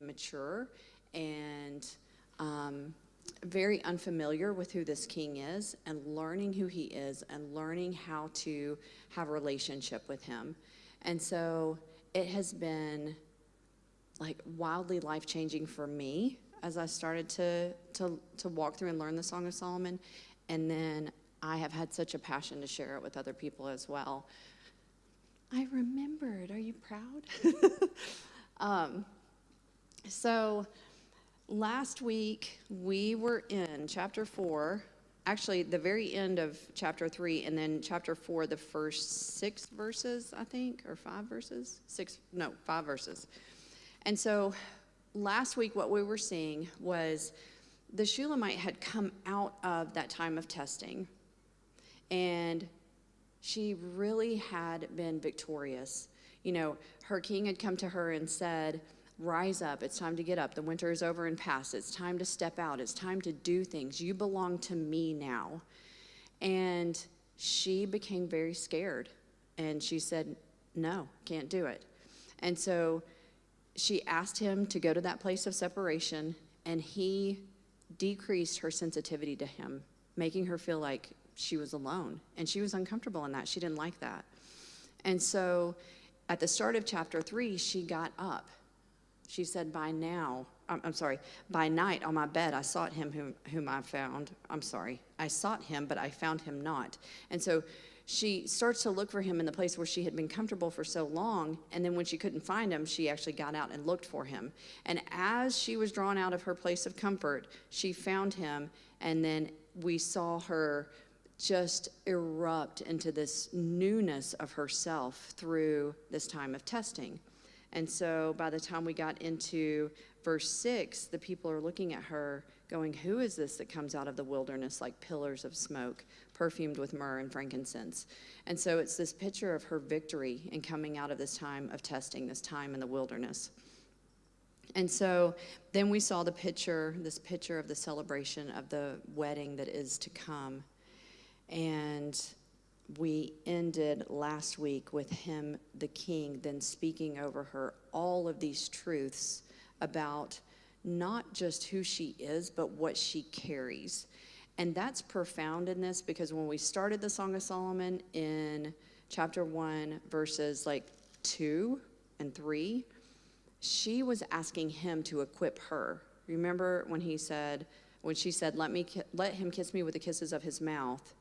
mature and very unfamiliar with who this king is, and learning who he is and learning how to have a relationship with him. And so it has been like wildly life-changing for me as I started to walk through and learn the Song of Solomon. And then I have had such a passion to share it with other people as well. I remembered. Are you proud? So last week we were in chapter 4, actually the very end of chapter 3, and then chapter 4, the first 6 verses, I think, or 5 verses? 5 verses. And so last week what we were seeing was the Shulamite had come out of that time of testing, and she really had been victorious. You know, her king had come to her and said, rise up, it's time to get up. The winter is over and past. It's time to step out. It's time to do things. You belong to me now. And she became very scared. And she said, no, can't do it. And so she asked him to go to that place of separation, and he decreased her sensitivity to him, making her feel like she was alone. And she was uncomfortable in that. She didn't like that. And so at the start of chapter 3, she got up. She said, by night on my bed, I sought him whom I found. I sought him, but I found him not. And so she starts to look for him in the place where she had been comfortable for so long. And then when she couldn't find him, she actually got out and looked for him. And as she was drawn out of her place of comfort, she found him. And then we saw her just erupt into this newness of herself through this time of testing. And so by the time we got into verse 6, the people are looking at her going, who is this that comes out of the wilderness like pillars of smoke, perfumed with myrrh and frankincense? And so it's this picture of her victory in coming out of this time of testing, this time in the wilderness. And so then we saw this picture of the celebration of the wedding that is to come. And we ended last week with him, the king, then speaking over her all of these truths about not just who she is, but what she carries. And that's profound in this, because when we started the Song of Solomon in chapter 1, verses 2 and 3, she was asking him to equip her. Remember when she said, let him kiss me with the kisses of his mouth.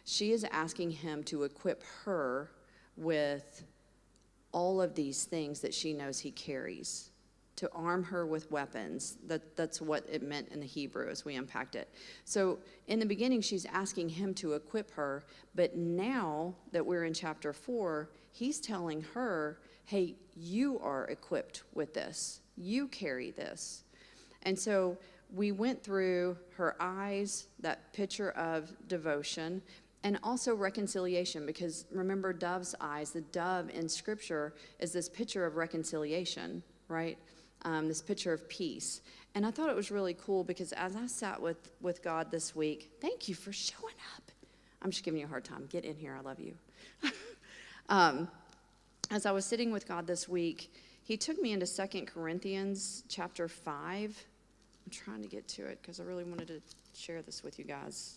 She is asking him to equip her with all of these things that she knows he carries, to arm her with weapons. That's what it meant in the Hebrew as we unpacked it. So in the beginning, she's asking him to equip her, but now that we're in chapter 4, he's telling her, hey, you are equipped with this. You carry this. And so we went through her eyes, that picture of devotion, and also reconciliation, because remember dove's eyes, the dove in Scripture is this picture of reconciliation, right? This picture of peace. And I thought it was really cool because as I sat with God this week, thank you for showing up. I'm just giving you a hard time. Get in here. I love you. As I was sitting with God this week, he took me into 2 Corinthians chapter 5. I'm trying to get to it because I really wanted to share this with you guys.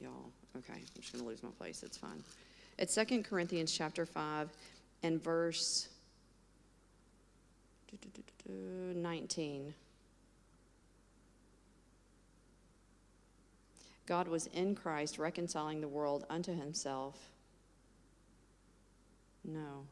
Y'all, okay, I'm just going to lose my place. It's fine. It's 2 Corinthians chapter 5 and verse 19. God was in Christ reconciling the world unto himself. No.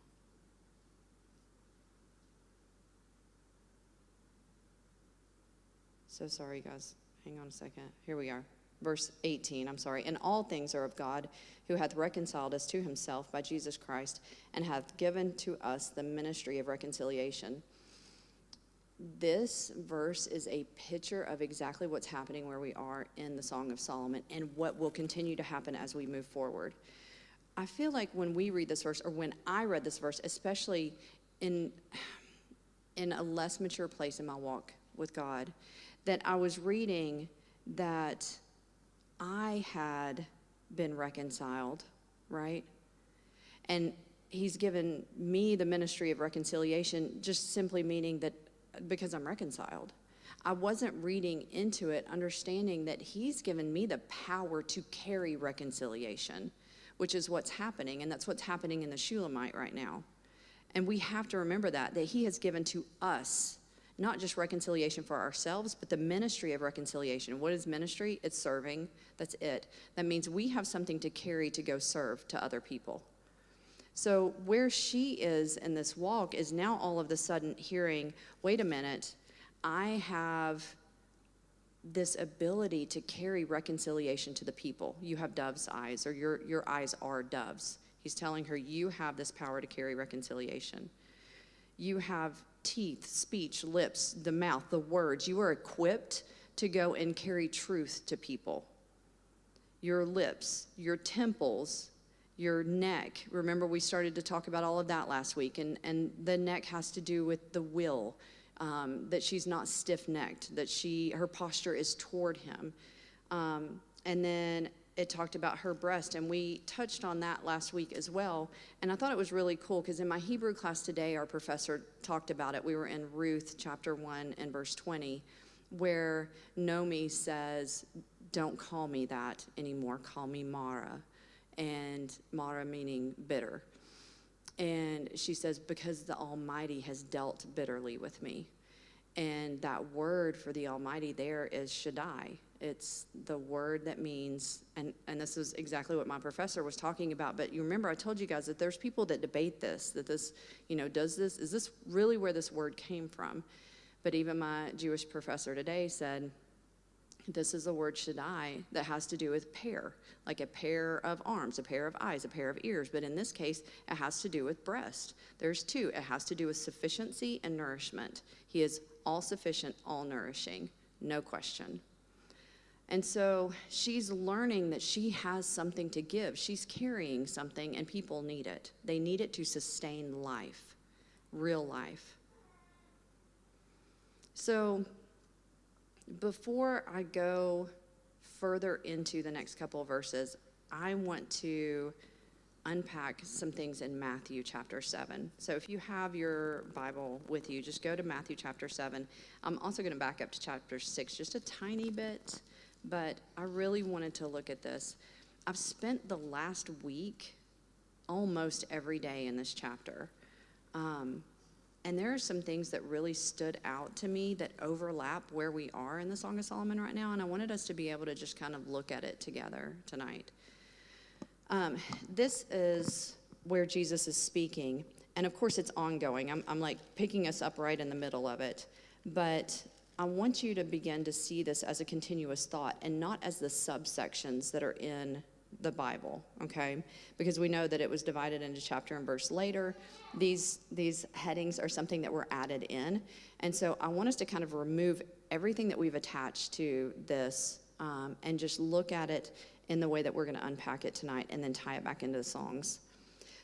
So sorry, guys. Hang on a second. Here we are. Verse 18, And all things are of God, who hath reconciled us to himself by Jesus Christ, and hath given to us the ministry of reconciliation. This verse is a picture of exactly what's happening where we are in the Song of Solomon and what will continue to happen as we move forward. I feel like when we read this verse, or when I read this verse, especially in a less mature place in my walk with God, that I was reading that I had been reconciled, right? And he's given me the ministry of reconciliation, just simply meaning that because I'm reconciled. I wasn't reading into it, understanding that he's given me the power to carry reconciliation, which is what's happening, and that's what's happening in the Shulamite right now. And we have to remember that he has given to us, not just reconciliation for ourselves, but the ministry of reconciliation. What is ministry? It's serving. That's it. That means we have something to carry to go serve to other people. So where she is in this walk is now all of a sudden hearing, wait a minute, I have this ability to carry reconciliation to the people. You have dove's eyes, or your eyes are doves. He's telling her, you have this power to carry reconciliation. You have teeth, speech, lips, the mouth, the words. You are equipped to go and carry truth to people. Your lips, your temples, your neck. Remember, we started to talk about all of that last week, and the neck has to do with the will, that she's not stiff-necked, that her posture is toward him. And then it talked about her breast, and we touched on that last week as well. And I thought it was really cool because in my Hebrew class today, our professor talked about it. We were in Ruth chapter 1 and verse 20, where Naomi says, don't call me that anymore, call me Mara. And Mara meaning bitter. And she says, because the Almighty has dealt bitterly with me. And that word for the Almighty there is Shaddai. It's the word that means, and this is exactly what my professor was talking about, but you remember I told you guys that there's people that debate this, that this, is this really where this word came from? But even my Jewish professor today said, this is the word Shaddai that has to do with pair, like a pair of arms, a pair of eyes, a pair of ears. But in this case, it has to do with breast. There's two. It has to do with sufficiency and nourishment. He is all sufficient, all nourishing, no question. And so she's learning that she has something to give. She's carrying something, and people need it. They need it to sustain life, real life. So before I go further into the next couple of verses, I want to unpack some things in Matthew chapter 7. So if you have your Bible with you, just go to Matthew chapter 7. I'm also going to back up to chapter 6 just a tiny bit, but I really wanted to look at this. I've spent the last week almost every day in this chapter. And there are some things that really stood out to me that overlap where we are in the Song of Solomon right now, and I wanted us to be able to just kind of look at it together tonight. This is where Jesus is speaking, and of course it's ongoing. I'm like picking us up right in the middle of it, but I want you to begin to see this as a continuous thought and not as the subsections that are in the Bible, okay? Because we know that it was divided into chapter and verse later. These headings are something that were added in. And so I want us to kind of remove everything that we've attached to this and just look at it in the way that we're going to unpack it tonight and then tie it back into the songs.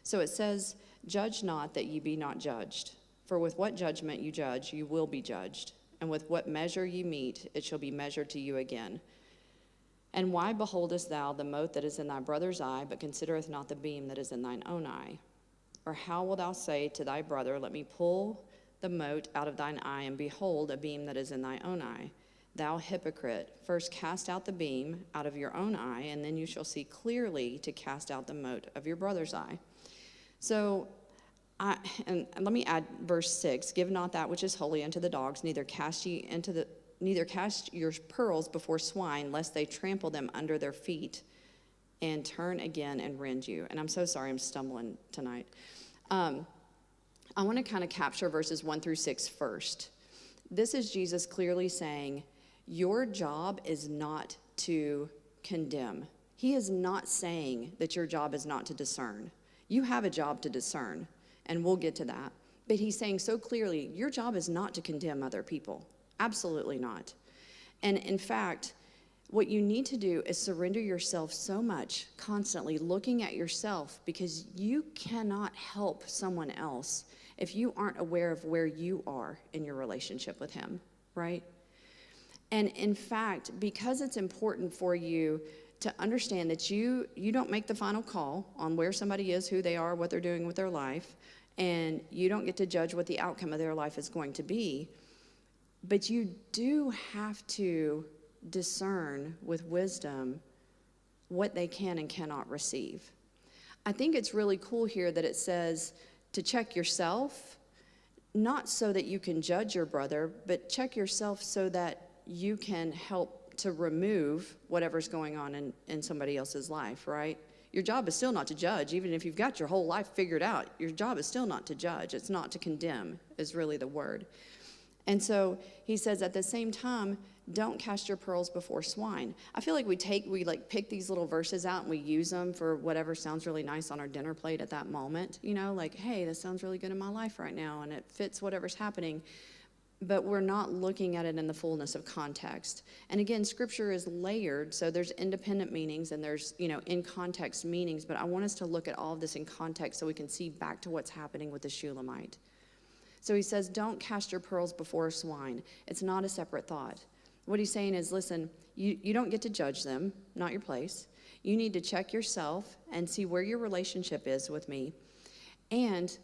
So it says, judge not that ye be not judged. For with what judgment you judge, you will be judged. And with what measure ye meet, it shall be measured to you again. And why beholdest thou the mote that is in thy brother's eye, but considereth not the beam that is in thine own eye? Or how wilt thou say to thy brother, let me pull the mote out of thine eye, and behold a beam that is in thy own eye? Thou hypocrite, first cast out the beam out of your own eye, and then you shall see clearly to cast out the mote of your brother's eye. So, and let me add verse 6, give not that which is holy unto the dogs, neither cast your pearls before swine, lest they trample them under their feet and turn again and rend you. And I'm so sorry I'm stumbling tonight. I want to kind of capture verses 1 through 6 first. This is Jesus clearly saying, your job is not to condemn. He is not saying that your job is not to discern. You have a job to discern, and we'll get to that. But he's saying so clearly, your job is not to condemn other people. Absolutely not. And in fact, what you need to do is surrender yourself so much, constantly looking at yourself, because you cannot help someone else if you aren't aware of where you are in your relationship with him, right? And in fact, because it's important for you to understand that you don't make the final call on where somebody is, who they are, what they're doing with their life, and you don't get to judge what the outcome of their life is going to be. But you do have to discern with wisdom what they can and cannot receive. I think it's really cool here that it says to check yourself, not so that you can judge your brother, but check yourself so that you can help to remove whatever's going on in somebody else's life, right? Your job is still not to judge. Even if you've got your whole life figured out, your job is still not to judge. It's not to condemn, is really the word. And so he says at the same time, don't cast your pearls before swine. I feel like we pick these little verses out and we use them for whatever sounds really nice on our dinner plate at that moment. You know, like, hey, this sounds really good in my life right now, and it fits whatever's happening. But we're not looking at it in the fullness of context. And again, Scripture is layered, so there's independent meanings and there's, in context meanings. But I want us to look at all of this in context so we can see back to what's happening with the Shulamite. So he says, don't cast your pearls before swine. It's not a separate thought. What he's saying is, listen, you don't get to judge them, not your place. You need to check yourself and see where your relationship is with me. And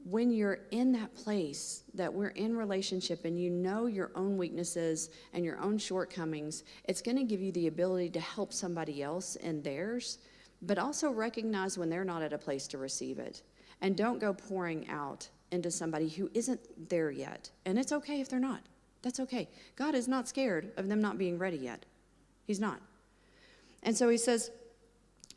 when you're in that place that we're in relationship and you know your own weaknesses and your own shortcomings, it's going to give you the ability to help somebody else in theirs, but also recognize when they're not at a place to receive it. And don't go pouring out into somebody who isn't there yet. And it's okay if they're not. That's okay. God is not scared of them not being ready yet. He's not. And so he says,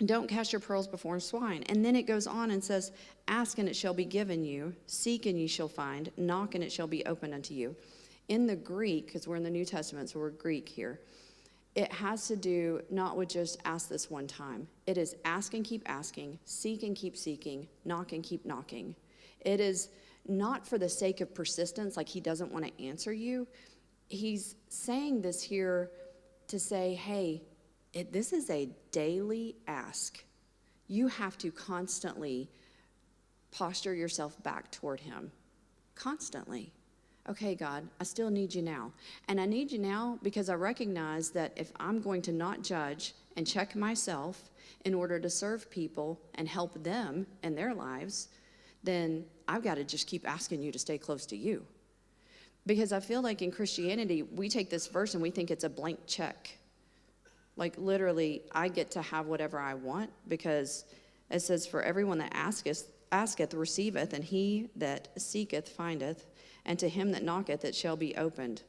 don't cast your pearls before swine. And then it goes on and says, ask and it shall be given you, seek and ye shall find, knock and it shall be opened unto you. In the Greek, because we're in the New Testament, so we're Greek here, it has to do not with just ask this one time. It is ask and keep asking, seek and keep seeking, knock and keep knocking. It is not for the sake of persistence, like he doesn't want to answer you. He's saying this here to say, hey, this is a daily ask. You have to constantly posture yourself back toward him. Constantly. Okay, God, I still need you now. And I need you now because I recognize that if I'm going to not judge and check myself in order to serve people and help them in their lives, then I've got to just keep asking you to stay close to you. Because I feel like in Christianity, we take this verse and we think it's a blank check. Like literally, I get to have whatever I want because it says, for everyone that asketh, receiveth, and he that seeketh, findeth, and to him that knocketh, it shall be opened.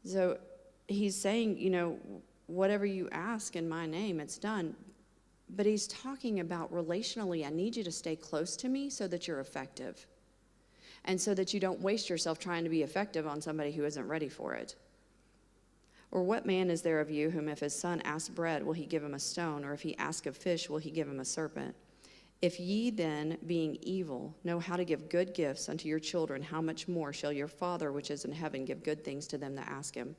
So he's saying, whatever you ask in my name, it's done. But he's talking about relationally, I need you to stay close to me so that you're effective. And so that you don't waste yourself trying to be effective on somebody who isn't ready for it. Or what man is there of you whom if his son asks bread, will he give him a stone? Or if he ask of fish, will he give him a serpent? If ye then, being evil, know how to give good gifts unto your children, how much more shall your Father which is in heaven give good things to them that ask him?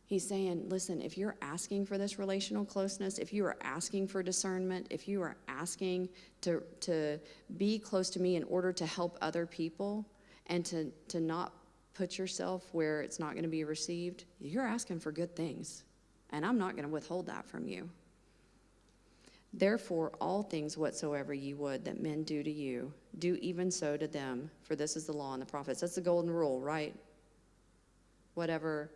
He's saying, listen, if you're asking for this relational closeness, if you are asking for discernment, if you are asking to be close to me in order to help other people and to not put yourself where it's not going to be received, you're asking for good things. And I'm not going to withhold that from you. Therefore, all things whatsoever ye would that men do to you, do even so to them, for this is the law and the prophets. That's the golden rule, right? Whatever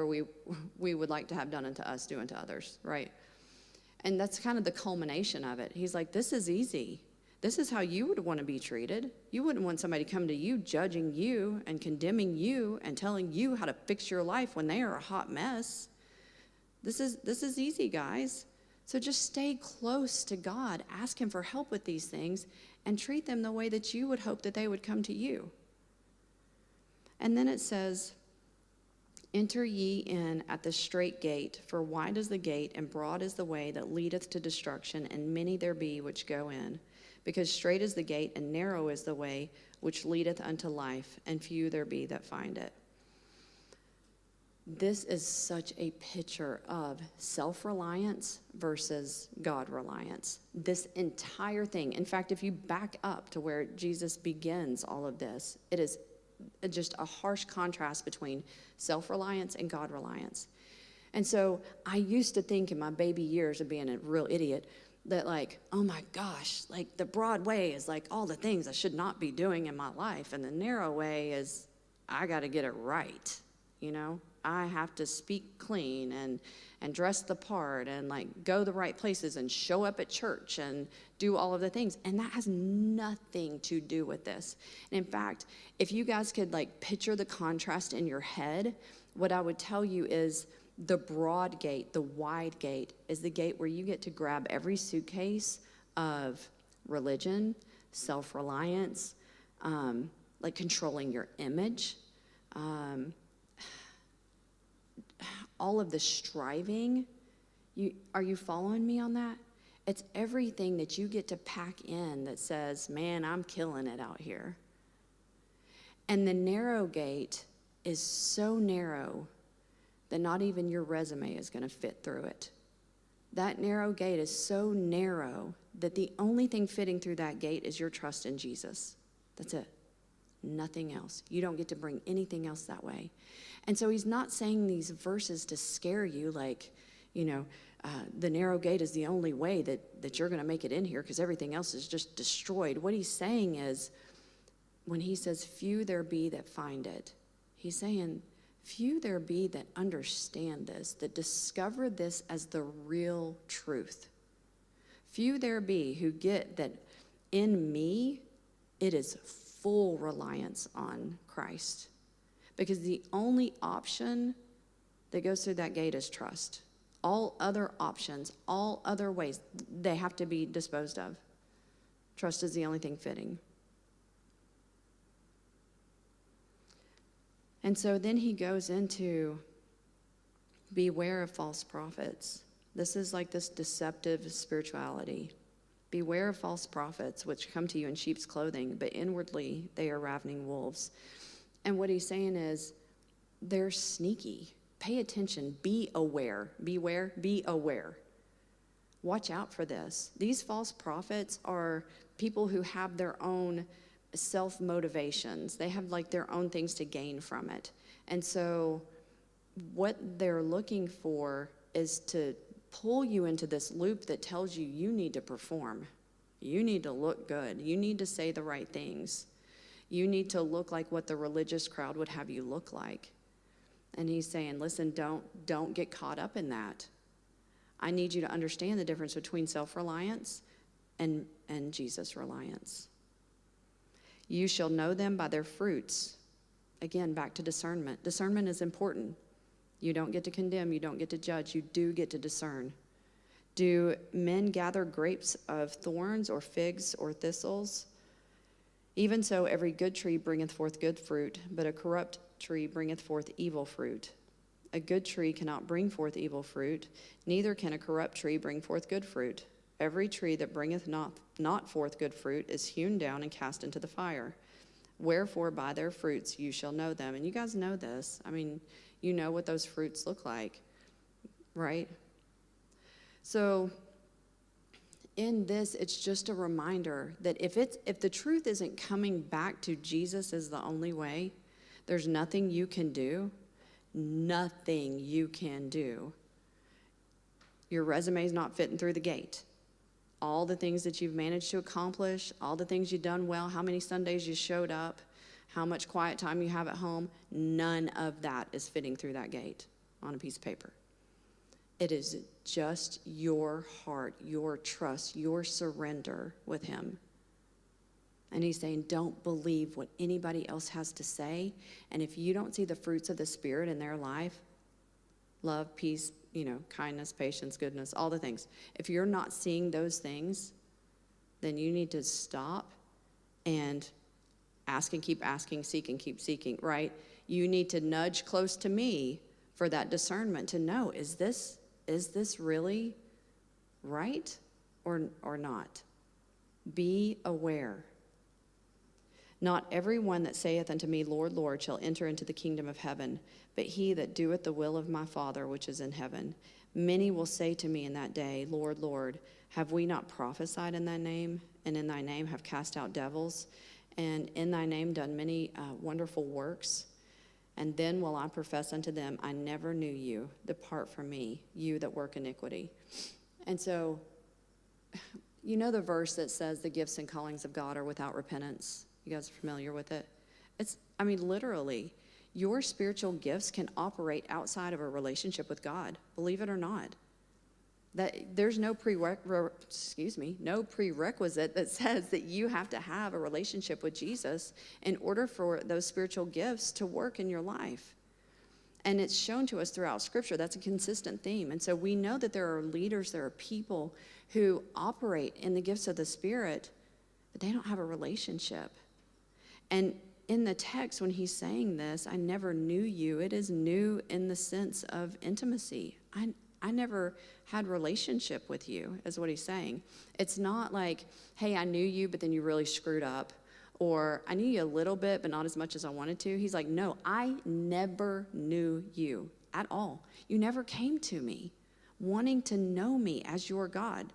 we would like to have done unto us, do unto others, right? And that's kind of the culmination of it. He's like, this is easy. This is how you would want to be treated. You wouldn't want somebody to come to you judging you and condemning you and telling you how to fix your life when they are a hot mess. This is easy, guys. So just stay close to God. Ask him for help with these things and treat them the way that you would hope that they would come to you. And then it says, enter ye in at the strait gate, for wide is the gate and broad is the way that leadeth to destruction, and many there be which go in. Because strait is the gate and narrow is the way which leadeth unto life, and few there be that find it. This is such a picture of self-reliance versus God-reliance. This entire thing. In fact, if you back up to where Jesus begins all of this, it is just a harsh contrast between self-reliance and God-reliance. And so I used to think in my baby years of being a real idiot that like, oh my gosh, like the broad way is like all the things I should not be doing in my life. And the narrow way is I got to get it right. You know, I have to speak clean and dress the part and like go the right places and show up at church and do all of the things. And that has nothing to do with this. And in fact, if you guys could like picture the contrast in your head, what I would tell you is the broad gate, the wide gate, is the gate where you get to grab every suitcase of religion, self-reliance, like controlling your image, all of the striving. Are you following me on that? It's everything that you get to pack in that says, man, I'm killing it out here. And the narrow gate is so narrow that not even your resume is going to fit through it. That narrow gate is so narrow that the only thing fitting through that gate is your trust in Jesus. That's it. Nothing else. You don't get to bring anything else that way. And so he's not saying these verses to scare you like, you know, the narrow gate is the only way that you're going to make it in here because everything else is just destroyed. What he's saying is, when he says, few there be that find it, he's saying, few there be that understand this, that discover this as the real truth. Few there be who get that in me, it is full reliance on Christ. Because the only option that goes through that gate is trust. All other options, all other ways, they have to be disposed of. Trust is the only thing fitting. And so then he goes into beware of false prophets. This is like this deceptive spirituality. Beware of false prophets, which come to you in sheep's clothing, but inwardly they are ravening wolves. And what he's saying is, they're sneaky. Pay attention. Be aware. Beware. Be aware. Watch out for this. These false prophets are people who have their own self-motivations. They have like their own things to gain from it. And so what they're looking for is to pull you into this loop that tells you you need to perform. You need to look good. You need to say the right things. You need to look like what the religious crowd would have you look like. And he's saying, listen, don't get caught up in that. I need you to understand the difference between self-reliance and Jesus reliance. You shall know them by their fruits. Again, back to discernment. Discernment is important. You don't get to condemn. You don't get to judge. You do get to discern. Do men gather grapes of thorns or figs or thistles? Even so, every good tree bringeth forth good fruit, but a corrupt tree bringeth forth evil fruit. A good tree cannot bring forth evil fruit, neither can a corrupt tree bring forth good fruit. Every tree that bringeth not forth good fruit is hewn down and cast into the fire. Wherefore by their fruits you shall know them. And you guys know this. I mean, you know what those fruits look like, right? So in this, it's just a reminder that if the truth isn't coming back to Jesus as the only way, there's nothing you can do. Nothing you can do. Your resume's not fitting through the gate. All the things that you've managed to accomplish, all the things you've done well, how many Sundays you showed up, how much quiet time you have at home, none of that is fitting through that gate on a piece of paper. It is just your heart, your trust, your surrender with him. And he's saying, don't believe what anybody else has to say. And if you don't see the fruits of the Spirit in their life, love, peace, kindness, patience, goodness, all the things. If you're not seeing those things, then you need to stop and ask and keep asking, seek and keep seeking, right? You need to nudge close to me for that discernment to know, is this really right or not? Be aware. Not everyone that saith unto me, Lord, Lord, shall enter into the kingdom of heaven, but he that doeth the will of my Father which is in heaven. Many will say to me in that day, Lord, Lord, have we not prophesied in thy name, and in thy name have cast out devils, and in thy name done many wonderful works? And then will I profess unto them, I never knew you. Depart from me, you that work iniquity. And so, you know the verse that says the gifts and callings of God are without repentance? You guys are familiar with it? Literally, your spiritual gifts can operate outside of a relationship with God, believe it or not. That there's no prerequisite that says that you have to have a relationship with Jesus in order for those spiritual gifts to work in your life. And it's shown to us throughout Scripture. That's a consistent theme. And so we know that there are leaders, there are people who operate in the gifts of the Spirit, but they don't have a relationship. And in the text, when he's saying this, I never knew you, it is new in the sense of intimacy. I never had relationship with you, is what he's saying. It's not like, hey, I knew you, but then you really screwed up. Or I knew you a little bit, but not as much as I wanted to. He's like, no, I never knew you at all. You never came to me wanting to know me as your God.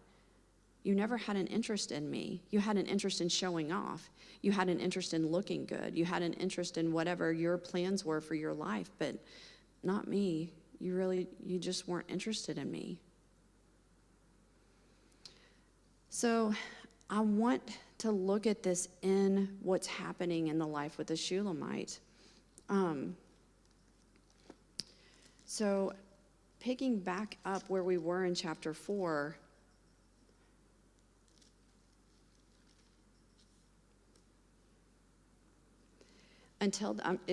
You never had an interest in me. You had an interest in showing off. You had an interest in looking good. You had an interest in whatever your plans were for your life, but not me. You just weren't interested in me. So I want to look at this in what's happening in the life with the Shulamite. So picking back up where we were in chapter 4,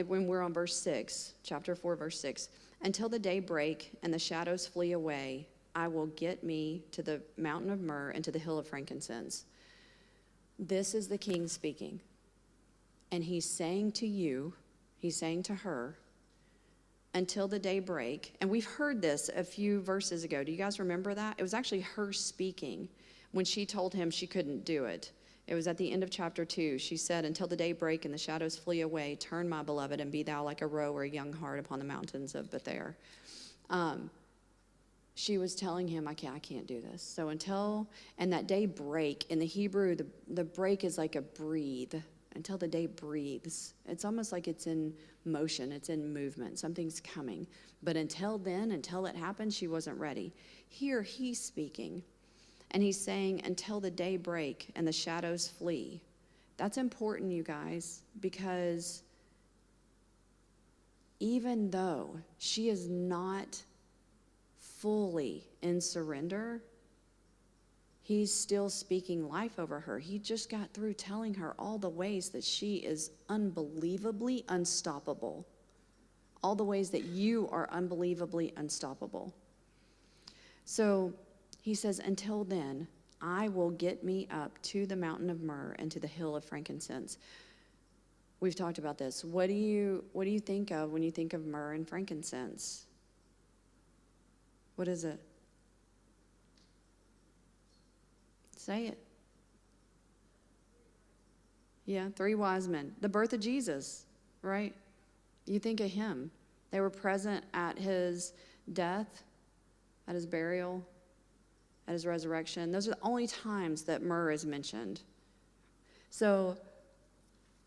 when we're on verse 6, chapter 4, verse 6, until the day break and the shadows flee away, I will get me to the mountain of myrrh and to the hill of frankincense. This is the king speaking. And he's saying to you, he's saying to her, until the day break. And we've heard this a few verses ago. Do you guys remember that? It was actually her speaking when she told him she couldn't do it. It was at the end of chapter 2. She said, until the day break and the shadows flee away, turn, my beloved, and be thou like a roe or a young hart upon the mountains of Bether. She was telling him, I can't do this. So and that day break, in the Hebrew, the break is like a breathe. Until the day breathes. It's almost like it's in motion, it's in movement, something's coming. But until then, until it happened, she wasn't ready. Here he's speaking. And he's saying, until the day break and the shadows flee. That's important, you guys, because even though she is not fully in surrender, he's still speaking life over her. He just got through telling her all the ways that she is unbelievably unstoppable. All the ways that you are unbelievably unstoppable. So he says, until then, I will get me up to the mountain of myrrh and to the hill of frankincense. We've talked about this. What do you think of when you think of myrrh and frankincense? What is it? Say it. Yeah, 3 wise men. The birth of Jesus, right? You think of him. They were present at his death, at his burial, at his resurrection. Those are the only times that myrrh is mentioned. So,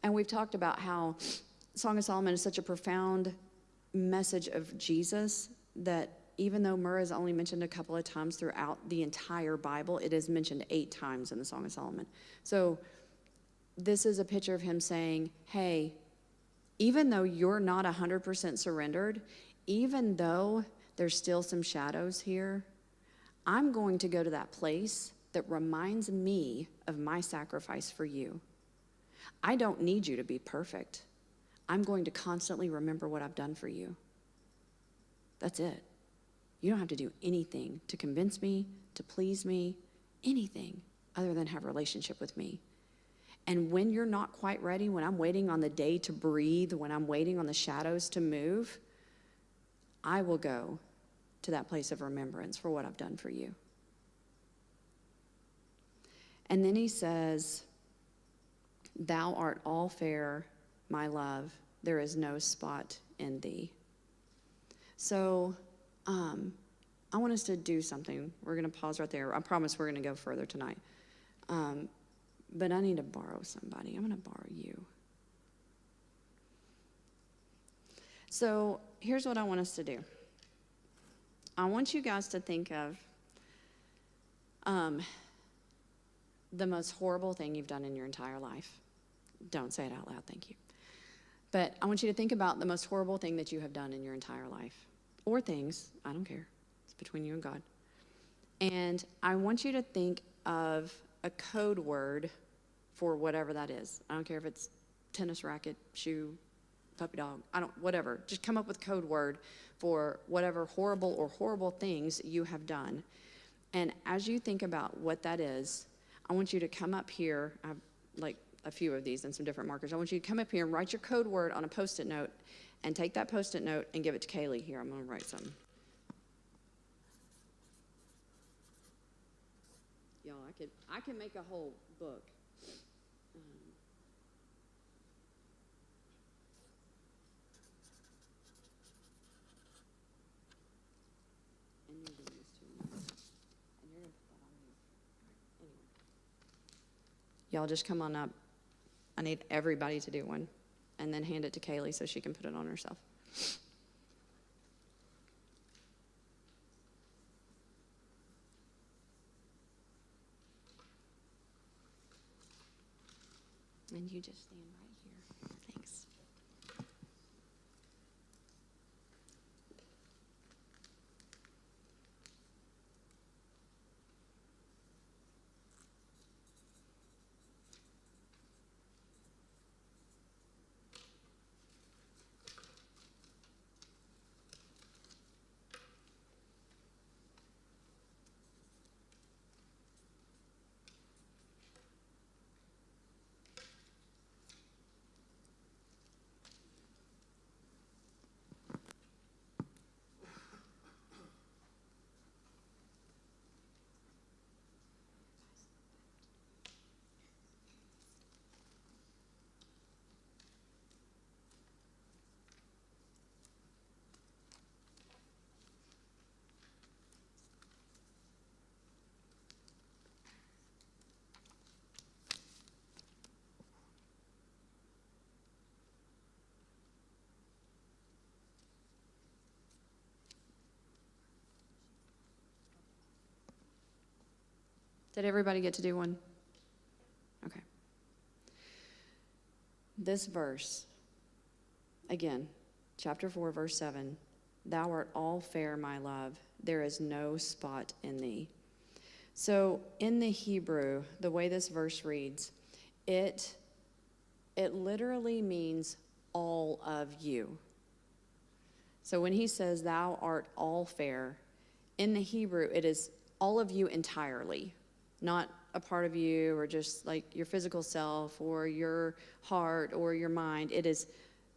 and we've talked about how Song of Solomon is such a profound message of Jesus that even though myrrh is only mentioned a couple of times throughout the entire Bible, it is mentioned 8 times in the Song of Solomon. So this is a picture of him saying, hey, even though you're not 100% surrendered, even though there's still some shadows here, I'm going to go to that place that reminds me of my sacrifice for you. I don't need you to be perfect. I'm going to constantly remember what I've done for you. That's it. You don't have to do anything to convince me, to please me, anything other than have a relationship with me. And when you're not quite ready, when I'm waiting on the day to breathe, when I'm waiting on the shadows to move, I will go to that place of remembrance for what I've done for you. And then he says, thou art all fair, my love, there is no spot in thee. So, I want us to do something. We're going to pause right there. I promise we're going to go further tonight. But I need to borrow somebody. I'm going to borrow you. So here's what I want us to do. I want you guys to think of the most horrible thing you've done in your entire life. Don't say it out loud, thank you. But I want you to think about the most horrible thing that you have done in your entire life. Or things, I don't care. It's between you and God. And I want you to think of a code word for whatever that is. I don't care if it's tennis racket, shoe, puppy dog, whatever. Just come up with a code word for whatever horrible things you have done. And as you think about what that is, I want you to come up here. I have like a few of these and some different markers. I want you to come up here and write your code word on a Post-it note and take that Post-it note and give it to Kaylee. Here, I'm going to write something. Y'all, I could make a whole book. And you're doing this too. And you're going to put that on me. Anyway. Y'all just come on up. I need everybody to do one. And then hand it to Kaylee so she can put it on herself. And you just stand right here. Thanks. Did everybody get to do one? Okay. This verse, again, chapter 4, verse 7, thou art all fair, my love, there is no spot in thee. So in the Hebrew, the way this verse reads, it literally means all of you. So when he says, thou art all fair, in the Hebrew, it is all of you entirely. Not a part of you or just like your physical self or your heart or your mind. It is,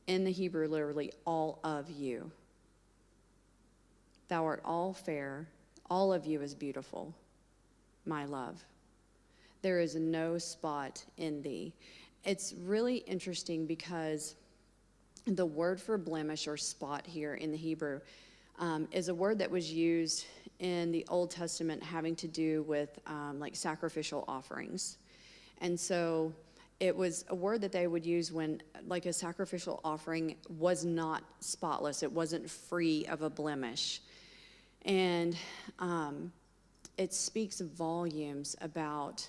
in the Hebrew, literally all of you. Thou art all fair. All of you is beautiful, my love. There is no spot in thee. It's really interesting because the word for blemish or spot here in the Hebrew is a word that was used in the Old Testament having to do with like sacrificial offerings. And so it was a word that they would use when like a sacrificial offering was not spotless. It wasn't free of a blemish. And it speaks volumes about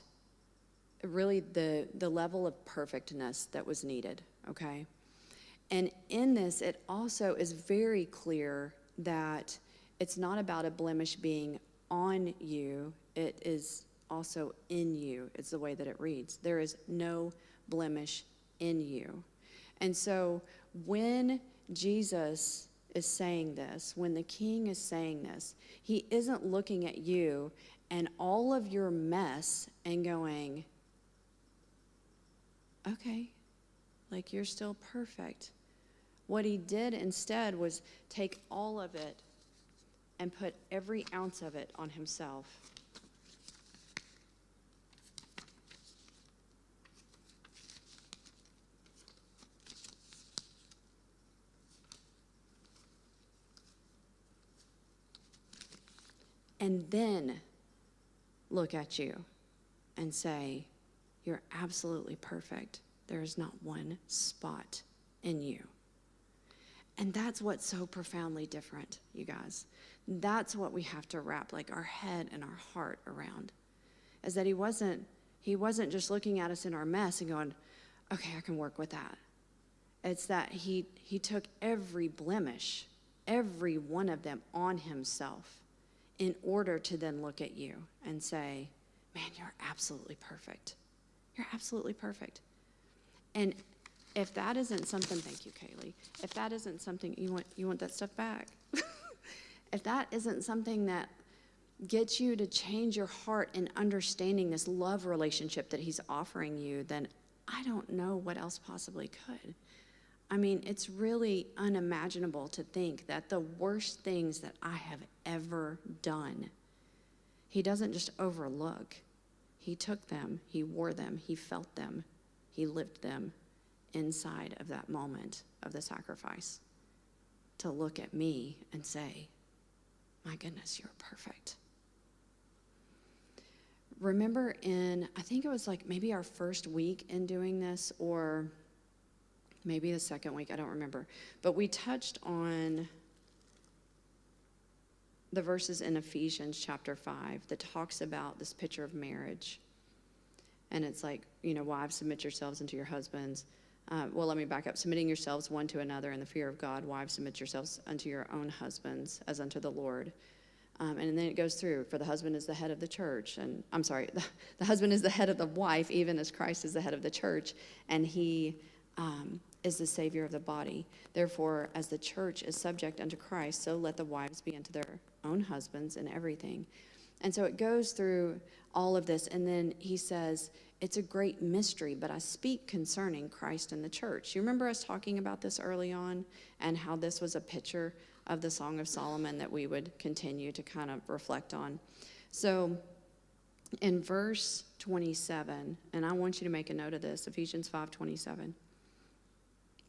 really the level of perfectness that was needed, okay? And in this, it also is very clear that it's not about a blemish being on you, it is also in you. It's the way that it reads. There is no blemish in you. And so when Jesus is saying this, when the King is saying this, he isn't looking at you and all of your mess and going, okay, like you're still perfect. What he did instead was take all of it and put every ounce of it on himself. And then look at you and say, you're absolutely perfect. There is not one spot in you. And that's what's so profoundly different, you guys. That's what we have to wrap like our head and our heart around, is that he wasn't just looking at us in our mess and going, okay, I can work with that. It's that he took every blemish, every one of them on himself in order to then look at you and say, man, you're absolutely perfect. You're absolutely perfect. And if that isn't something, thank you, Kaylee. If that isn't something, you want that stuff back. If that isn't something that gets you to change your heart in understanding this love relationship that he's offering you, then I don't know what else possibly could. I mean, it's really unimaginable to think that the worst things that I have ever done, he doesn't just overlook. He took them, he wore them, he felt them, he lived them inside of that moment of the sacrifice, to look at me and say, my goodness, you're perfect. Remember I think it was like maybe our first week in doing this, or maybe the second week, I don't remember, but we touched on the verses in Ephesians chapter 5 that talks about this picture of marriage. And it's like, wives, submit yourselves unto your husbands. Well, let me back up. Submitting yourselves one to another in the fear of God. Wives, submit yourselves unto your own husbands as unto the Lord. And then it goes through, for the husband is the head of the church. And I'm sorry, the husband is the head of the wife, even as Christ is the head of the church. And he is the Savior of the body. Therefore, as the church is subject unto Christ, so let the wives be unto their own husbands in everything. And so it goes through all of this. And then he says, it's a great mystery, but I speak concerning Christ and the church. You remember us talking about this early on, and how this was a picture of the Song of Solomon that we would continue to kind of reflect on. So in verse 27, and I want you to make a note of this, Ephesians 5:27,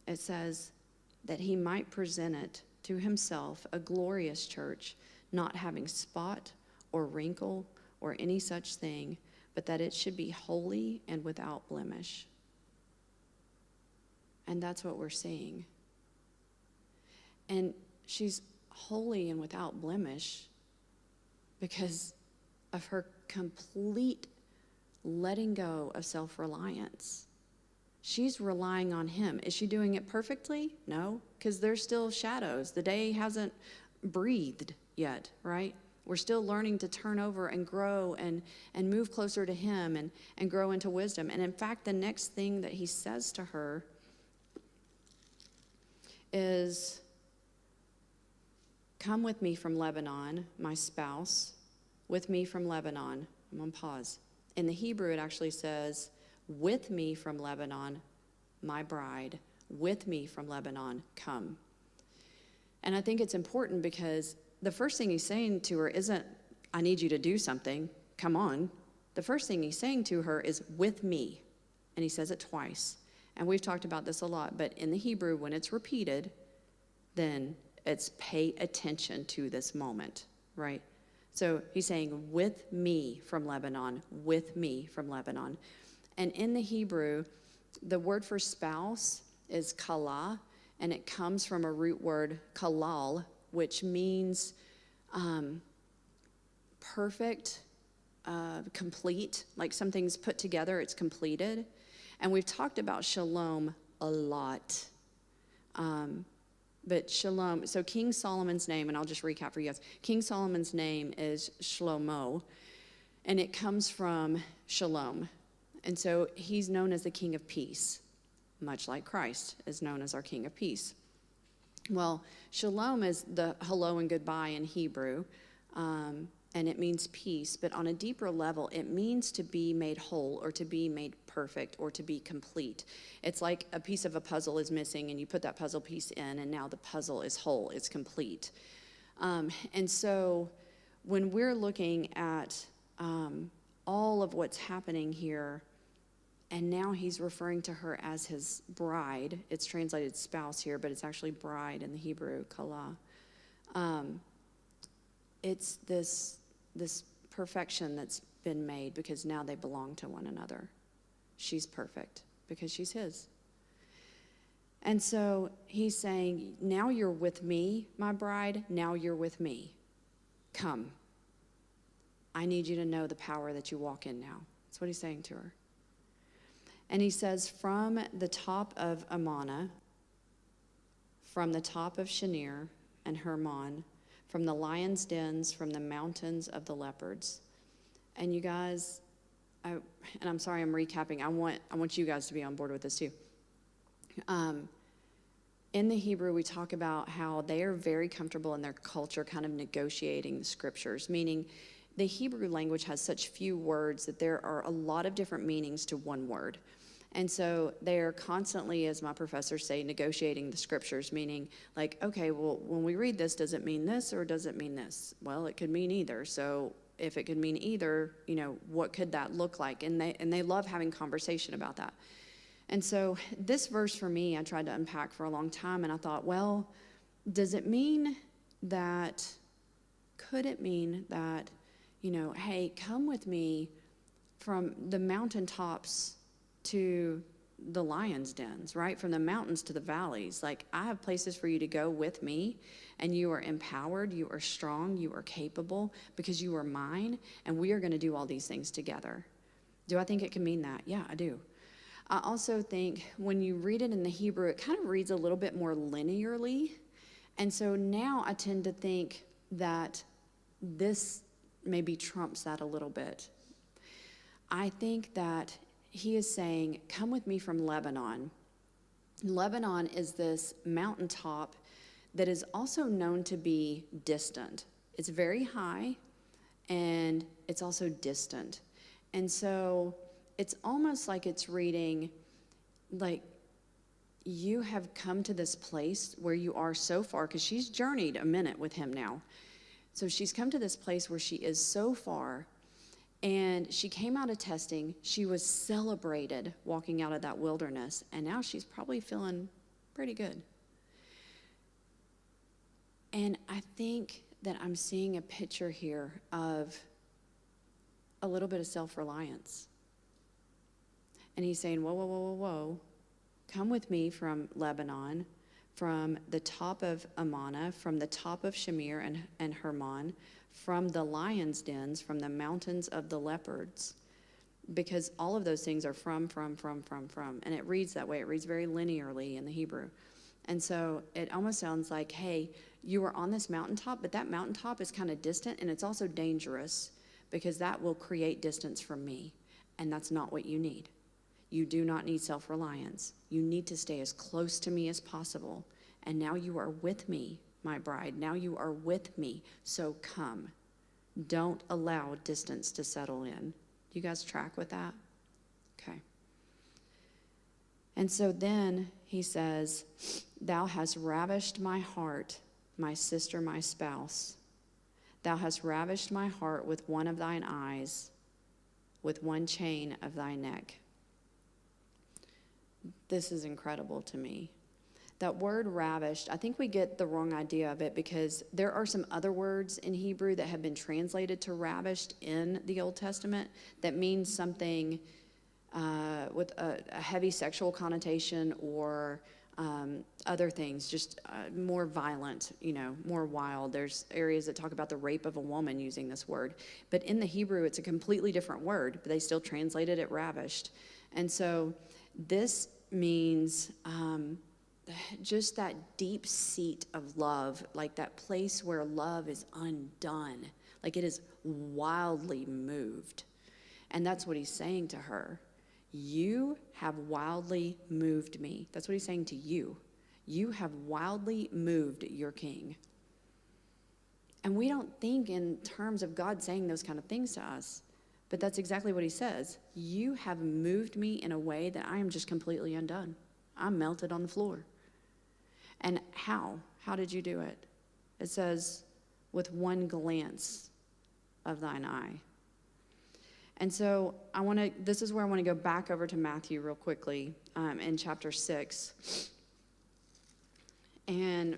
it says that he might present it to himself a glorious church, not having spot or wrinkle or any such thing, but that it should be holy and without blemish. And that's what we're seeing. And she's holy and without blemish because of her complete letting go of self-reliance. She's relying on him. Is she doing it perfectly? No, because there's still shadows. The day hasn't breathed yet, right? We're still learning to turn over and grow and move closer to him and grow into wisdom. And in fact, the next thing that he says to her is, come with me from Lebanon, my spouse, with me from Lebanon. I'm on pause. In the Hebrew, it actually says, with me from Lebanon, my bride, with me from Lebanon, come. And I think it's important because the first thing he's saying to her isn't, I need you to do something, come on. The first thing he's saying to her is, with me. And he says it twice. And we've talked about this a lot, but in the Hebrew, when it's repeated, then it's pay attention to this moment, right? So he's saying, with me from Lebanon, with me from Lebanon. And in the Hebrew, the word for spouse is kala, and it comes from a root word, kalal, which means perfect, complete, like something's put together, it's completed. And we've talked about shalom a lot. But shalom, so King Solomon's name, and I'll just recap for you guys. King Solomon's name is Shlomo, and it comes from shalom. And so he's known as the King of Peace, much like Christ is known as our King of Peace. Well, shalom is the hello and goodbye in Hebrew, and it means peace. But on a deeper level, it means to be made whole or to be made perfect or to be complete. It's like a piece of a puzzle is missing, and you put that puzzle piece in, and now the puzzle is whole, it's complete. And so when we're looking at all of what's happening here, and now he's referring to her as his bride. It's translated spouse here, but it's actually bride in the Hebrew, kala. It's this perfection that's been made because now they belong to one another. She's perfect because she's his. And so he's saying, now you're with me, my bride. Now you're with me. Come. I need you to know the power that you walk in now. That's what he's saying to her. And he says, from the top of Amana, from the top of Shinir and Hermon, from the lion's dens, from the mountains of the leopards. And you guys, and I'm sorry I'm recapping. I want you guys to be on board with this too. In the Hebrew, we talk about how they are very comfortable in their culture kind of negotiating the scriptures, meaning the Hebrew language has such few words that there are a lot of different meanings to one word. And so they're constantly, as my professors say, negotiating the scriptures, meaning like, okay, well, when we read this, does it mean this or does it mean this? Well, it could mean either. So if it could mean either, what could that look like? And they love having conversation about that. And so this verse for me, I tried to unpack for a long time, and I thought, well, does it mean that, could it mean that, hey, come with me from the mountaintops to the lion's dens, right? From the mountains to the valleys. Like, I have places for you to go with me, and you are empowered, you are strong, you are capable, because you are mine, and we are going to do all these things together. Do I think it can mean that? Yeah, I do. I also think when you read it in the Hebrew, it kind of reads a little bit more linearly. And so now I tend to think that this maybe trumps that a little bit. I think that he is saying, come with me from Lebanon. Lebanon is this mountaintop that is also known to be distant. It's very high, and it's also distant. And so it's almost like it's reading, like, you have come to this place where you are so far, because she's journeyed a minute with him now. So she's come to this place where she is so far, and she came out of testing. She was celebrated walking out of that wilderness, and now she's probably feeling pretty good. And I think that I'm seeing a picture here of a little bit of self-reliance. And he's saying, whoa, whoa, whoa, whoa, whoa. Come with me from Lebanon, from the top of Amana, from the top of Shamir and Hermon, from the lion's dens, from the mountains of the leopards. Because all of those things are from. And it reads that way. It reads very linearly in the Hebrew. And so it almost sounds like, hey, you are on this mountaintop, but that mountaintop is kind of distant, and it's also dangerous because that will create distance from me. And that's not what you need. You do not need self-reliance. You need to stay as close to me as possible. And now you are with me, my bride. Now you are with me. So come. Don't allow distance to settle in. Do you guys track with that? Okay. And so then he says, thou hast ravished my heart, my sister, my spouse. Thou hast ravished my heart with one of thine eyes, with one chain of thy neck. This is incredible to me. That word ravished, I think we get the wrong idea of it because there are some other words in Hebrew that have been translated to ravished in the Old Testament that means something with a heavy sexual connotation or other things, just more violent, more wild. There's areas that talk about the rape of a woman using this word. But in the Hebrew, it's a completely different word, but they still translated it ravished. And so this means just that deep seat of love, like that place where love is undone, like it is wildly moved. And that's what he's saying to her. You have wildly moved me. That's what he's saying to you. You have wildly moved your king. And we don't think in terms of God saying those kind of things to us. But that's exactly what he says. You have moved me in a way that I am just completely undone. I'm melted on the floor. And how? How did you do it? It says, with one glance of thine eye. And so this is where I want to go back over to Matthew real quickly in chapter 6. And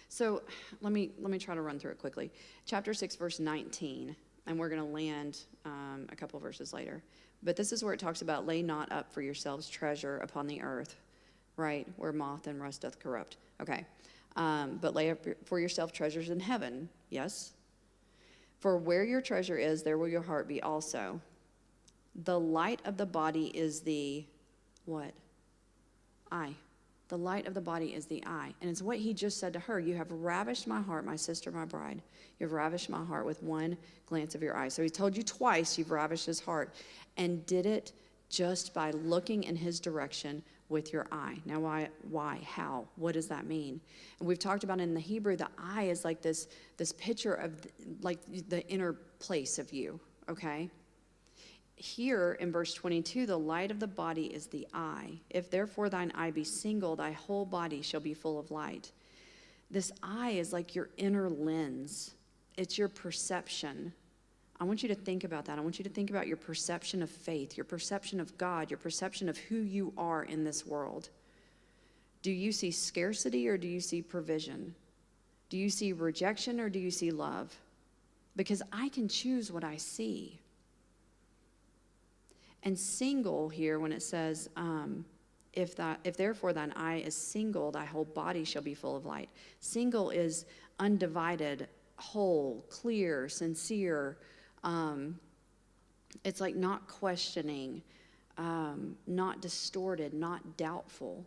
so let me try to run through it quickly. Chapter 6, verse 19. And we're going to land a couple verses later. But this is where it talks about, lay not up for yourselves treasure upon the earth, right? Where moth and rust doth corrupt. Okay. But lay up for yourself treasures in heaven. Yes. For where your treasure is, there will your heart be also. The light of the body is the what? Eye. The light of the body is the eye. And it's what he just said to her. You have ravished my heart, my sister, my bride. You have ravished my heart with one glance of your eye. So he told you twice you've ravished his heart, and did it just by looking in his direction with your eye. Now, why, how, what does that mean? And we've talked about in the Hebrew, the eye is like this picture of like the inner place of you, okay? Here in verse 22, the light of the body is the eye. If therefore thine eye be single, thy whole body shall be full of light. This eye is like your inner lens. It's your perception. I want you to think about that. I want you to think about your perception of faith, your perception of God, your perception of who you are in this world. Do you see scarcity or do you see provision? Do you see rejection or do you see love? Because I can choose what I see. And single here, when it says, if therefore thine eye is single, thy whole body shall be full of light. Single is undivided, whole, clear, sincere. It's like not questioning, not distorted, not doubtful.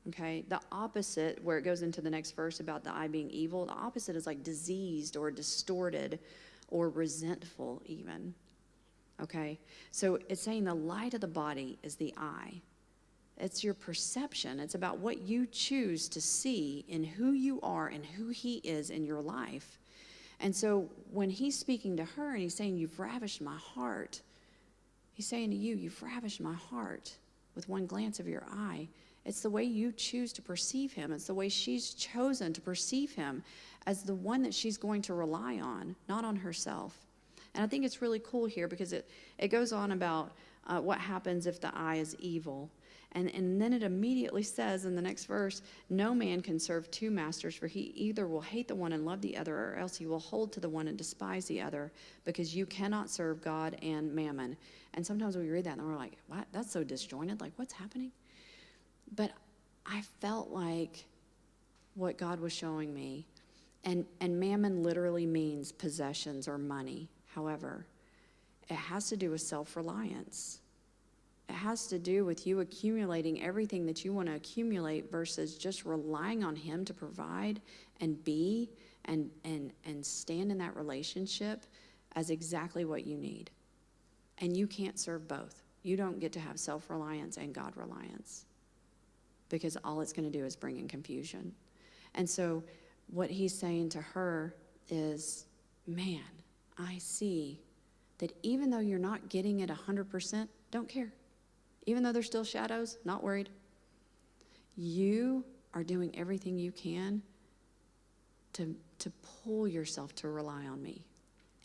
Okay? The opposite, where it goes into the next verse about the eye being evil, the opposite is like diseased or distorted or resentful even. Okay, so it's saying the light of the body is the eye. It's your perception. It's about what you choose to see in who you are and who he is in your life. And so when he's speaking to her and he's saying, you've ravished my heart, he's saying to you, you've ravished my heart with one glance of your eye. It's the way you choose to perceive him. It's the way she's chosen to perceive him as the one that she's going to rely on, not on herself. And I think it's really cool here because it goes on about what happens if the eye is evil. And then it immediately says in the next verse, no man can serve two masters, for he either will hate the one and love the other, or else he will hold to the one and despise the other, because you cannot serve God and mammon. And sometimes we read that and we're like, what? That's so disjointed. Like, what's happening? But I felt like what God was showing me, and mammon literally means possessions or money. However, it has to do with self-reliance. It has to do with you accumulating everything that you want to accumulate versus just relying on him to provide and be and stand in that relationship as exactly what you need. And you can't serve both. You don't get to have self-reliance and God-reliance, because all it's going to do is bring in confusion. And so what he's saying to her is, man, I see that even though you're not getting it 100%, don't care. Even though there's still shadows, not worried. You are doing everything you can to pull yourself to rely on me.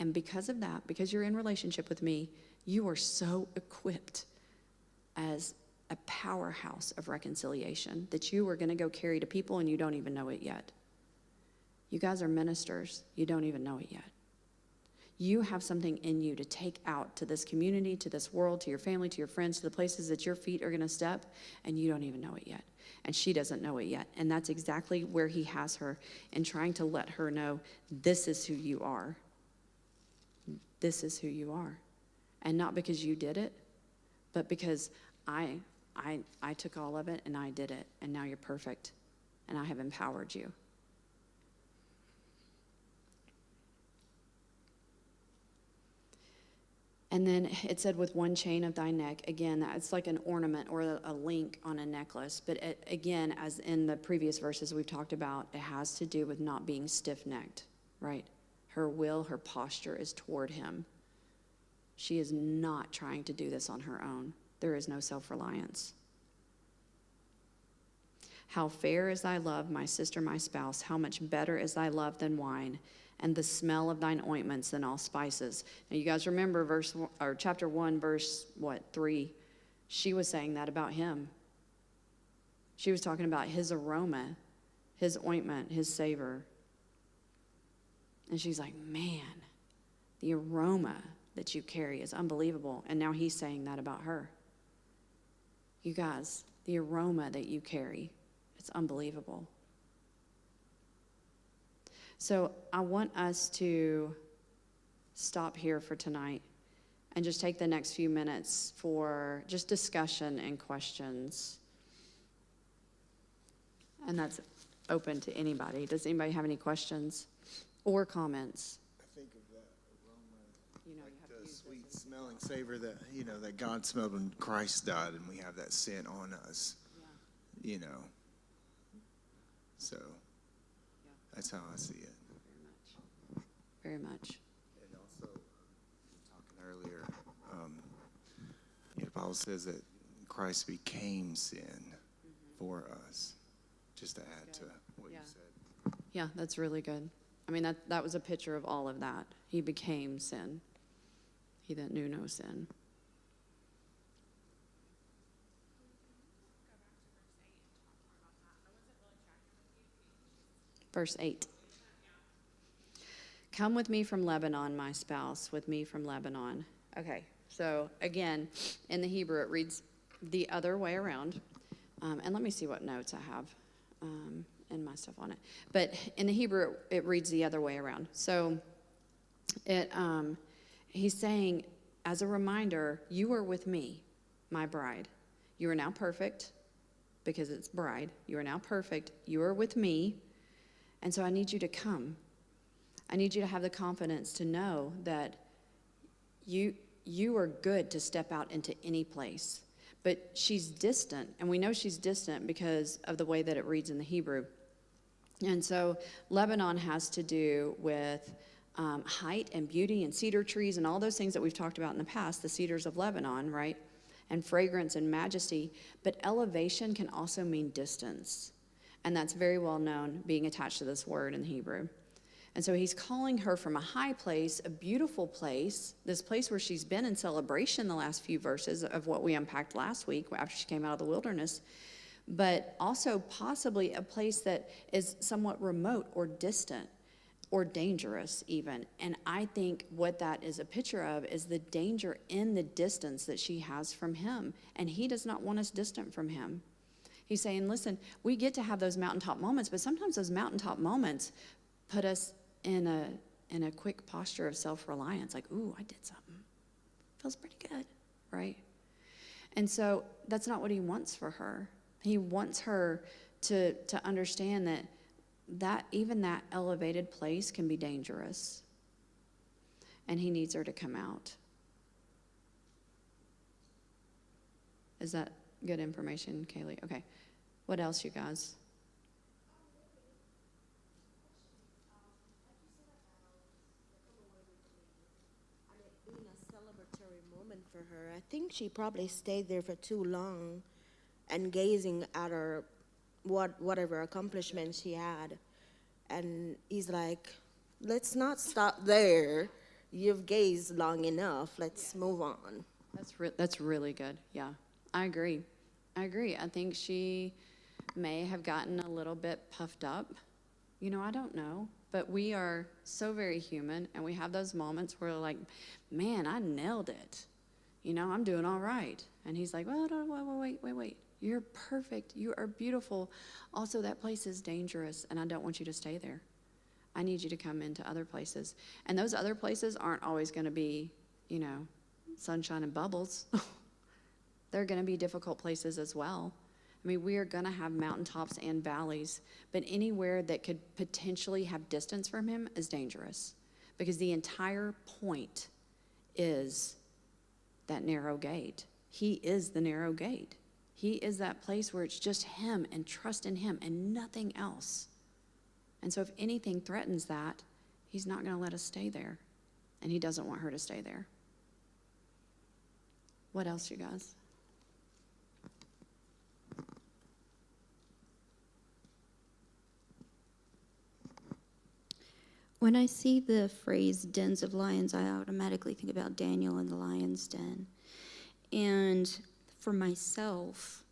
And because of that, because you're in relationship with me, you are so equipped as a powerhouse of reconciliation that you are going to go carry to people and you don't even know it yet. You guys are ministers. You don't even know it yet. You have something in you to take out to this community, to this world, to your family, to your friends, to the places that your feet are going to step, and you don't even know it yet. And she doesn't know it yet. And that's exactly where he has her, in trying to let her know, this is who you are. This is who you are. And not because you did it, but because I took all of it and I did it, and now you're perfect, and I have empowered you. And then it said, with one chain of thy neck. Again, that's like an ornament or a link on a necklace. But again, as in the previous verses we've talked about, it has to do with not being stiff-necked, right? Her will, her posture is toward him. She is not trying to do this on her own. There is no self-reliance. How fair is thy love, my sister, my spouse. How much better is thy love than wine, and the smell of thine ointments than all spices. Now you guys remember chapter 1, verse 3? She was saying that about him. She was talking about his aroma, his ointment, his savor. And she's like, man, the aroma that you carry is unbelievable. And now he's saying that about her. You guys, the aroma that you carry. It's unbelievable. So I want us to stop here for tonight and just take the next few minutes for just discussion and questions. And that's open to anybody. Does anybody have any questions or comments? I think of that aroma, You know, you have to like the use sweet this. smelling savor that, that God smelled when Christ died, and we have that scent on us, So that's how I see it. Very much. And also, talking earlier, the Bible says that Christ became sin for us, just to add to what you said. Yeah, that's really good. I mean, that was a picture of all of that. He became sin. He that knew no sin. Verse 8. Come with me from Lebanon, my spouse, with me from Lebanon. Okay, so again, in the Hebrew, it reads the other way around. And let me see what notes I have and my stuff on it. But in the Hebrew, it reads the other way around. So he's saying, as a reminder, you are with me, my bride. You are now perfect, because it's bride. You are now perfect. You are with me. And so I need you to come. I need you to have the confidence to know that you are good to step out into any place. But she's distant, and we know she's distant because of the way that it reads in the Hebrew. And so Lebanon has to do with height and beauty and cedar trees and all those things that we've talked about in the past, the cedars of Lebanon, right? And fragrance and majesty. But elevation can also mean distance. And that's very well known, being attached to this word in the Hebrew. And so he's calling her from a high place, a beautiful place, this place where she's been in celebration the last few verses of what we unpacked last week after she came out of the wilderness, but also possibly a place that is somewhat remote or distant or dangerous even. And I think what that is a picture of is the danger in the distance that she has from him. And he does not want us distant from him. He's saying, listen, we get to have those mountaintop moments, but sometimes those mountaintop moments put us in a quick posture of self-reliance, like, ooh, I did something. Feels pretty good, right? And so that's not what he wants for her. He wants her to understand that even that elevated place can be dangerous. And he needs her to come out. Is that good information, Kaylee? Okay. What else, you guys? Being a celebratory moment for her, I think she probably stayed there for too long and gazing at her whatever accomplishments she had. And he's like, let's not stop there. You've gazed long enough. Let's move on. That's really good. Yeah, I agree. I think she may have gotten a little bit puffed up. I don't know. But we are so very human, and we have those moments where we're like, man, I nailed it. I'm doing all right. And he's like, well, wait. You're perfect. You are beautiful. Also, that place is dangerous, and I don't want you to stay there. I need you to come into other places. And those other places aren't always going to be, sunshine and bubbles. They're going to be difficult places as well. I mean, we are going to have mountaintops and valleys, but anywhere that could potentially have distance from him is dangerous, because the entire point is that narrow gate. He is the narrow gate. He is that place where it's just him and trust in him and nothing else. And so if anything threatens that, he's not going to let us stay there, and he doesn't want her to stay there. What else, you guys? When I see the phrase dens of lions, I automatically think about Daniel in the lion's den. And for myself,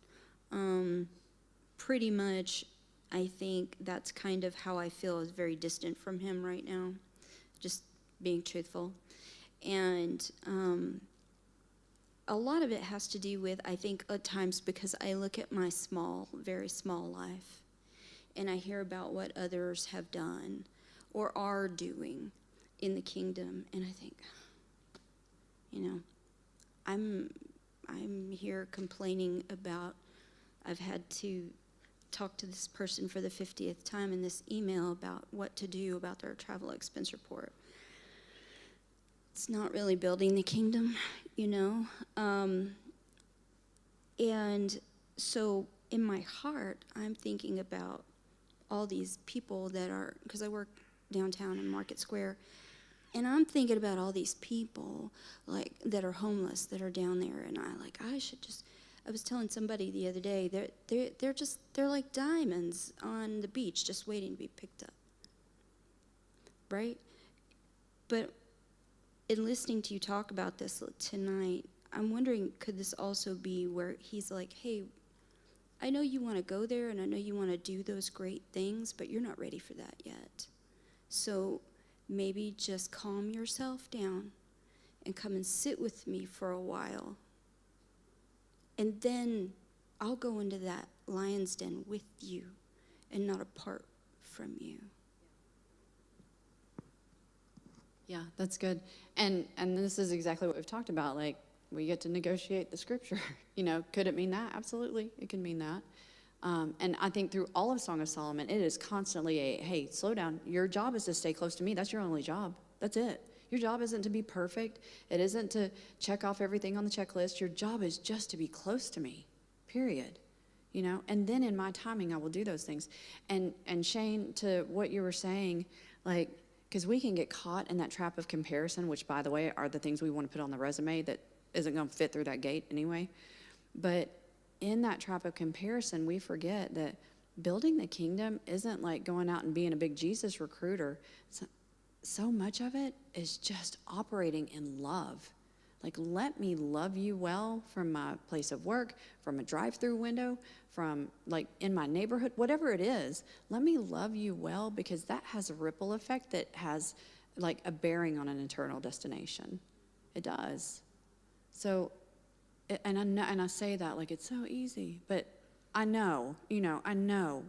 pretty much I think that's kind of how I feel, is very distant from him right now, just being truthful. And a lot of it has to do with, I think, at times because I look at my small, very small life, and I hear about what others have done or are doing in the kingdom, and I think, I'm here complaining about, I've had to talk to this person for the 50th time in this email about what to do about their travel expense report. It's not really building the kingdom, and so in my heart, I'm thinking about all these people that are, because I work downtown in Market Square, and I'm thinking about all these people like that are homeless that are down there, and I was telling somebody the other day, they're like diamonds on the beach just waiting to be picked up, right? But in listening to you talk about this tonight, I'm wondering, could this also be where he's like, hey, I know you want to go there and I know you want to do those great things, but you're not ready for that yet. So maybe just calm yourself down and come and sit with me for a while. And then I'll go into that lion's den with you and not apart from you. Yeah, that's good. And this is exactly what we've talked about. Like, we get to negotiate the scripture. Could it mean that? Absolutely, it can mean that. And I think through all of Song of Solomon, it is constantly hey, slow down. Your job is to stay close to me. That's your only job. That's it. Your job isn't to be perfect. It isn't to check off everything on the checklist. Your job is just to be close to me, period. And then in my timing, I will do those things. And Shane, to what you were saying, like, because we can get caught in that trap of comparison, which, by the way, are the things we want to put on the resume that isn't going to fit through that gate anyway. But in that trap of comparison, we forget that building the kingdom isn't like going out and being a big Jesus recruiter. So much of it is just operating in love. Like, let me love you well from my place of work, from a drive-through window, from like in my neighborhood, whatever it is. Let me love you well, because that has a ripple effect that has like a bearing on an eternal destination. It does. So, and I say that like it's so easy, but I know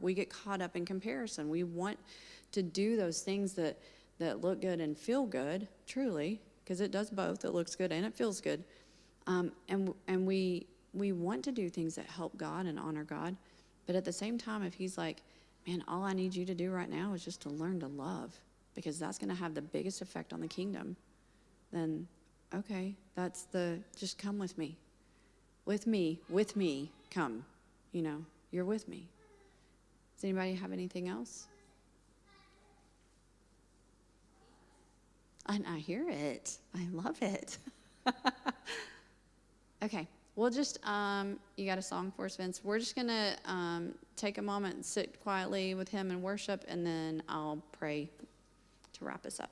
we get caught up in comparison. We want to do those things that look good and feel good, truly, because it does both. It looks good and it feels good. And we want to do things that help God and honor God. But at the same time, if he's like, man, all I need you to do right now is just to learn to love, because that's going to have the biggest effect on the kingdom, then okay, just come with me. With me, come. You're with me. Does anybody have anything else? And I hear it. I love it. Okay. We'll just, you got a song for us, Vince? We're just going to take a moment and sit quietly with him and worship, and then I'll pray to wrap us up.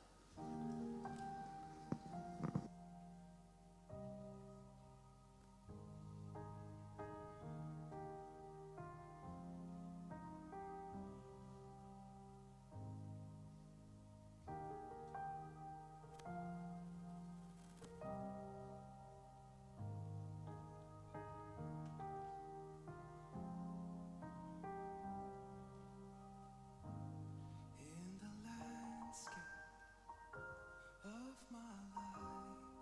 In the landscape of my life,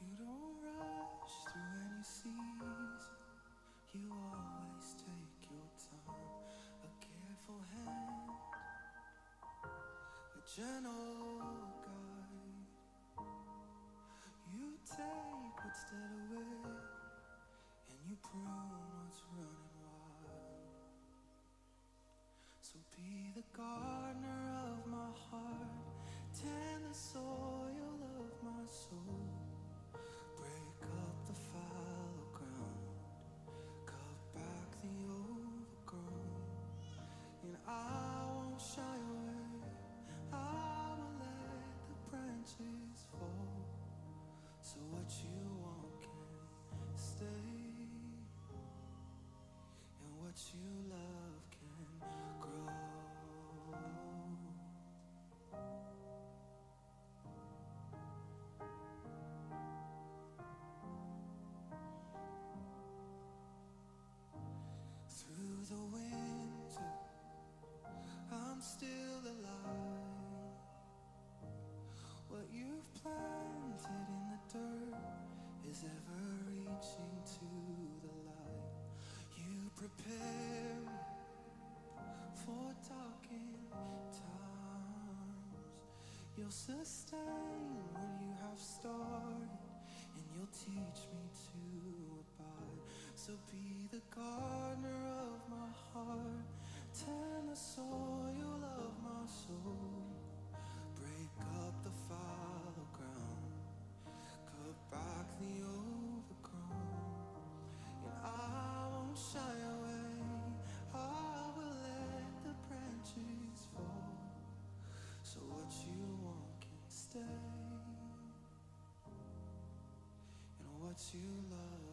you don't rush through any season. You always take your time. A careful hand, a gentle guide. You take what's dead away, and you prune what's running wild. So be the gardener of my heart, tend the soil of my soul. Break up the fallow ground, cut back the overgrown. And I won't shy away, I you'll sustain what you have started, and you'll teach me to abide. So be the gardener of my heart, tend the soil of my soul, break up the fallow ground, cut back the overgrown, and I won't shy away. I will let the branches fall, so what you want can stay, and what you love